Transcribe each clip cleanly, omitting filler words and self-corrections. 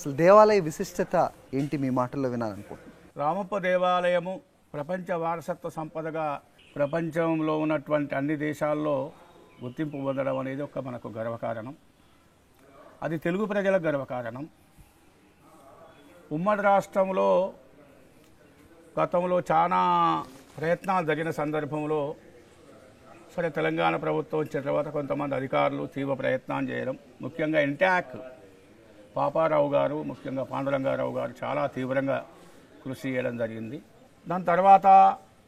అసలు దేవాలయ విశిష్టత ఏంటి మీ మాటల్లో వినాలనుకుంటున్నాను. రామప్ప దేవాలయము ప్రపంచ వారసత్వ సంపదగా ప్రపంచంలో ఉన్నటువంటి అన్ని దేశాల్లో గుర్తింపు పొందడం అనేది ఒక మనకు గర్వకారణం. అది తెలుగు ప్రజలకు గర్వకారణం. ఉమ్మడి రాష్ట్రంలో గతంలో చాలా ప్రయత్నాలు జరిగిన సందర్భంలో సరే తెలంగాణ ప్రభుత్వం వచ్చిన తర్వాత కొంతమంది అధికారులు తీవ్ర ప్రయత్నం చేయడం, ముఖ్యంగా ఇంటాక్ పాపారావు గారు, ముఖ్యంగా పాండురంగారావు గారు చాలా తీవ్రంగా కృషి చేయడం జరిగింది. దాని తర్వాత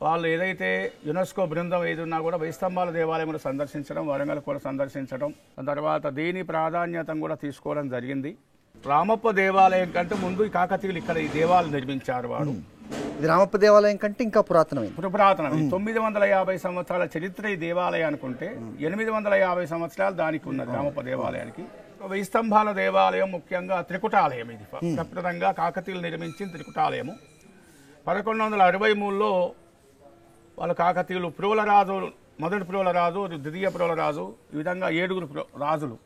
వాళ్ళు ఏదైతే యునెస్కో బృందం ఏది ఉన్నా కూడా వెయ్యి స్తంభాల దేవాలయం సందర్శించడం, వరంగల్ కూడా సందర్శించడం, దాని తర్వాత దీని ప్రాధాన్యత కూడా తీసుకోవడం జరిగింది. రామప్ప దేవాలయం కంటే ముందు ఈ కాకతీయులు ఇక్కడ ఈ దేవాలయం నిర్మించారు. వాడు ఇది రామప్ప దేవాలయం కంటే ఇంకా పురాతనమైంది. 950 సంవత్సరాల చరిత్ర ఈ దేవాలయానికి ఉంటే 850 సంవత్సరాలు దానికి ఉన్నది రామప్ప దేవాలయానికి. వెయ్యి స్తంభాల దేవాలయం ముఖ్యంగా త్రికుటాలయం. ఇది ప్రప్రదంగా కాకతీయులు నిర్మించిన త్రికుటాలయము. 1163లో వాళ్ళ కాకతీయులు ప్రోలరాజు, మొదటి ప్రోలరాజు, ద్వితీయ ప్రోలరాజు, ఈ విధంగా 7 రాజులు,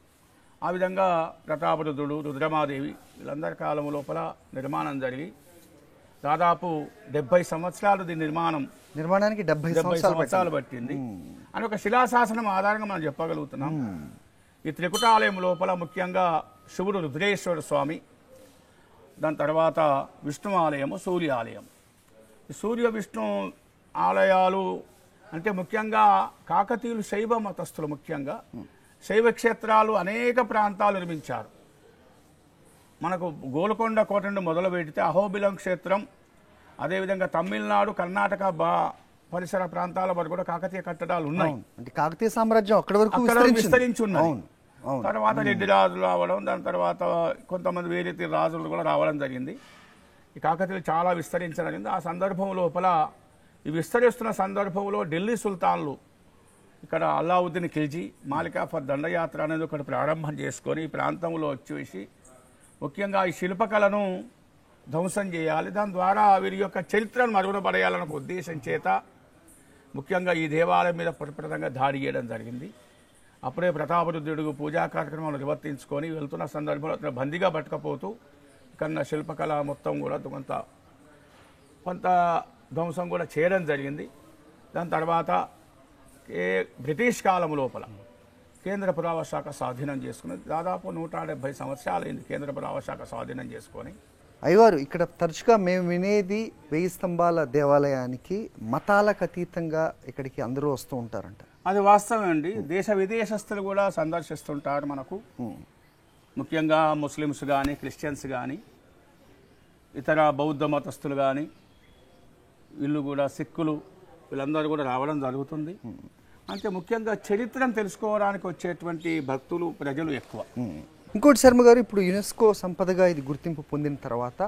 ఆ విధంగా ప్రతాపరుద్రుడు, రుద్రమాదేవి వీళ్ళందరి కాలం లోపల నిర్మాణం జరిగి దాదాపు 70 సంవత్సరాలు దీని నిర్మాణానికి 70 సంవత్సరాలు పట్టింది అని ఒక శిలాశాసనం ఆధారంగా మనం చెప్పగలుగుతున్నాం. ఈ త్రికుటాలయం లోపల ముఖ్యంగా శివుడు రుద్రేశ్వర స్వామి, దాని తర్వాత విష్ణు ఆలయము, సూర్య ఆలయం. ఈ సూర్య విష్ణు ఆలయాలు అంటే ముఖ్యంగా కాకతీయులు శైవ మతస్థులు, ముఖ్యంగా శైవ క్షేత్రాలు అనేక ప్రాంతాలు నిర్మించారు. మనకు గోల్కొండ కోట నుండి మొదలు పెడితే అహోబిలం క్షేత్రం, అదేవిధంగా తమిళనాడు, కర్ణాటక పరిసర ప్రాంతాల వరకు కూడా కాకతీయ కట్టడాలు ఉన్నాయి. అంటే కాకతీయ సామ్రాజ్యం అక్కడ వరకు విస్తరించి ఉన్నాయి. తర్వాత రెడ్డి రాజులు రావడం, దాని తర్వాత కొంతమంది వేరే రాజులు కూడా రావడం జరిగింది. ఈ కాకతీయులు చాలా విస్తరించడం జరిగింది. ఆ సందర్భం లోపల ఈ విస్తరిస్తున్న సందర్భంలో ఢిల్లీ సుల్తాన్లు ఇక్కడ అల్లావుద్దీన్ ఖిల్జీ మాలికాఫర్ దండయాత్ర అనేది ఒకటి ప్రారంభం చేసుకొని ఈ ప్రాంతంలో వచ్చేసి ముఖ్యంగా ఈ శిల్పకళను ధ్వంసం చేయాలి, దాని ద్వారా వీరి యొక్క చరిత్రను మరుగున పడేయాలన్న ఉద్దేశం చేత ముఖ్యంగా ఈ దేవాలయం మీద ప్రప్రదంగా దాడి చేయడం జరిగింది. అప్పుడే ప్రతాపరుద్రుడు పూజా కార్యక్రమాలు నిర్వర్తించుకొని వెళ్తున్న సందర్భంలో అతను బందీగా పట్టుకపోతూ కన్నా శిల్పకళ మొత్తం కూడా కొంత ధ్వంసం కూడా చేయడం జరిగింది. దాని తర్వాత బ్రిటిష్ కాలం లోపల కేంద్ర పురావస్తు శాఖ స్వాధీనం చేసుకుని దాదాపు 170 సంవత్సరాలైంది కేంద్ర పురావస్తు శాఖ స్వాధీనం చేసుకొని. అయ్యవారు, ఇక్కడ తరచుగా మేము వినేది వెయ్యి స్తంభాల దేవాలయానికి మతాలకు అతీతంగా ఇక్కడికి అందరూ వస్తూ ఉంటారంట. అది వాస్తవం అండి. దేశ విదేశస్తులు కూడా సందర్శిస్తుంటారు. మనకు ముఖ్యంగా ముస్లిమ్స్ కానీ, క్రిస్టియన్స్ కానీ, ఇతర బౌద్ధ మతస్థులు కానీ, వీళ్ళు కూడా సిక్కులు, వీళ్ళందరూ కూడా రావడం జరుగుతుంది. అంటే ముఖ్యంగా చరిత్రను తెలుసుకోవడానికి వచ్చేటువంటి భక్తులు, ప్రజలు ఎక్కువ. ఇంకోటి శర్మ గారు, ఇప్పుడు యునెస్కో సంపదగా ఇది గుర్తింపు పొందిన తర్వాత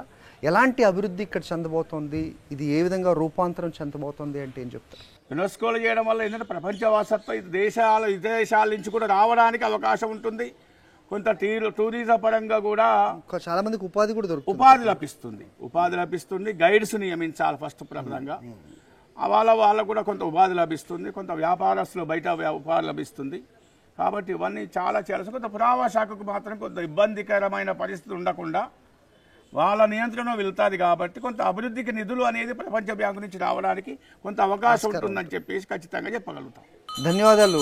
ఎలాంటి అభివృద్ధి ఇక్కడ చెందబోతోంది, ఇది ఏ విధంగా రూపాంతరం చెందబోతోంది అంటే ఏం చెప్తారు? యునెస్కోలో చేయడం వల్ల ఏంటంటే ప్రపంచ వారసత్వం విదేశాల నుంచి కూడా రావడానికి అవకాశం ఉంటుంది. కొంత టూరిజం పరంగా కూడా చాలా మందికి ఉపాధి కూడా దొరుకుతుంది, ఉపాధి లభిస్తుంది. గైడ్స్ నియమించాలి ఫస్ట్ ప్రధానంగా, వాళ్ళకు కూడా కొంత ఉపాధి లభిస్తుంది, కొంత వ్యాపారస్తులు బయట ఉపాధి లభిస్తుంది. కాబట్టి ఇవన్నీ చాలా కొంత పురావస్తు శాఖకు మాత్రం కొంత ఇబ్బందికరమైన పరిస్థితి ఉండకుండా వాళ్ళ నియంత్రణ వెళ్తుంది. కాబట్టి కొంత అభివృద్ధికి నిధులు అనేది ప్రపంచ బ్యాంకు నుంచి రావడానికి కొంత అవకాశం ఉంటుందని చెప్పేసి ఖచ్చితంగా చెప్పగలుగుతాం. ధన్యవాదాలు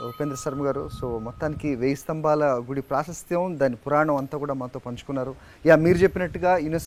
ఉపేంద్ర శర్మ గారు. సో మొత్తానికి వెయ్యి స్తంభాల గుడి ప్రాశస్త్యం, దాని పురాణం అంతా కూడా మాతో పంచుకున్నారు. మీరు చెప్పినట్టుగా యునెస్కో